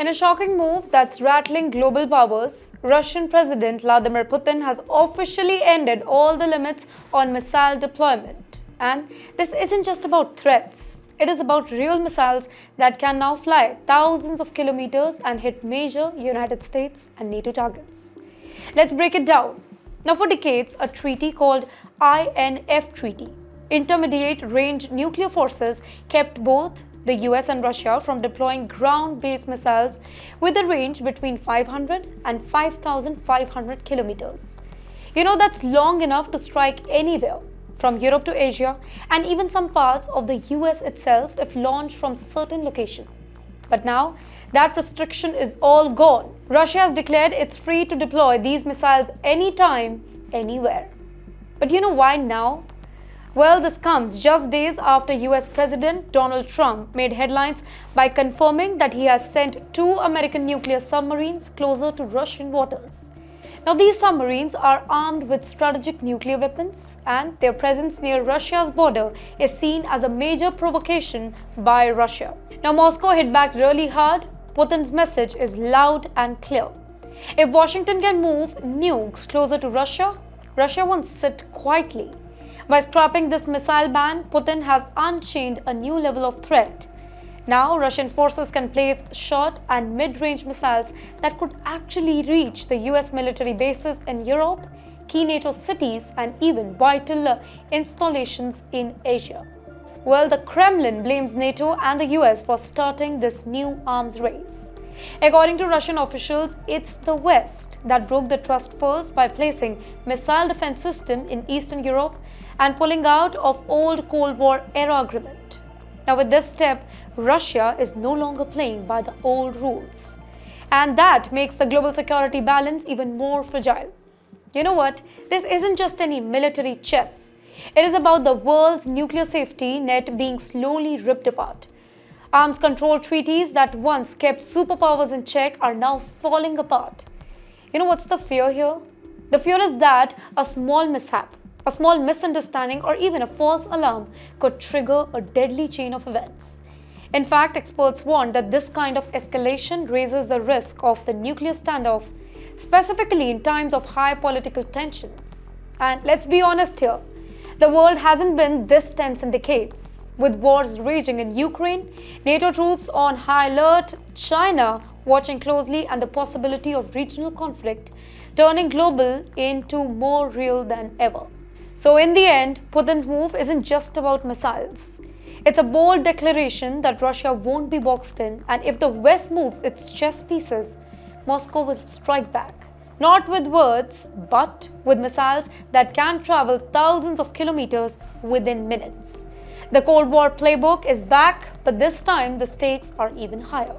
In a shocking move that's rattling global powers, Russian President Vladimir Putin has officially ended all the limits on missile deployment. And this isn't just about threats. It is about real missiles that can now fly thousands of kilometers and hit major United States and NATO targets. Let's break it down. Now, for decades, a treaty called INF Treaty, Intermediate Range Nuclear Forces, kept both the US and Russia from deploying ground-based missiles with a range between 500 and 5,500 kilometers. That's long enough to strike anywhere, from Europe to Asia, and even some parts of the US itself if launched from certain location. But now, that restriction is all gone. Russia has declared it's free to deploy these missiles anytime, anywhere. But why now? Well, this comes just days after US President Donald Trump made headlines by confirming that he has sent 2 American nuclear submarines closer to Russian waters. Now, these submarines are armed with strategic nuclear weapons, and their presence near Russia's border is seen as a major provocation by Russia. Now, Moscow hit back really hard. Putin's message is loud and clear. If Washington can move nukes closer to Russia, Russia won't sit quietly. By scrapping this missile ban, Putin has unchained a new level of threat. Now, Russian forces can place short and mid-range missiles that could actually reach the US military bases in Europe, key NATO cities, and even vital installations in Asia. Well, the Kremlin blames NATO and the US for starting this new arms race. According to Russian officials, it's the West that broke the trust first by placing missile defense system in Eastern Europe and pulling out of old Cold War era agreement. Now, with this step, Russia is no longer playing by the old rules. And that makes the global security balance even more fragile. You know what? This isn't just any military chess. It is about the world's nuclear safety net being slowly ripped apart. Arms control treaties that once kept superpowers in check are now falling apart. What's the fear here? The fear is that a small mishap, a small misunderstanding, or even a false alarm could trigger a deadly chain of events. In fact, experts warn that this kind of escalation raises the risk of the nuclear standoff, specifically in times of high political tensions. And let's be honest here, the world hasn't been this tense in decades. With wars raging in Ukraine, NATO troops on high alert, China watching closely, and the possibility of regional conflict turning global into more real than ever. So in the end, Putin's move isn't just about missiles. It's a bold declaration that Russia won't be boxed in, and if the West moves its chess pieces, Moscow will strike back. Not with words, but with missiles that can travel thousands of kilometers within minutes. The Cold War playbook is back, but this time the stakes are even higher.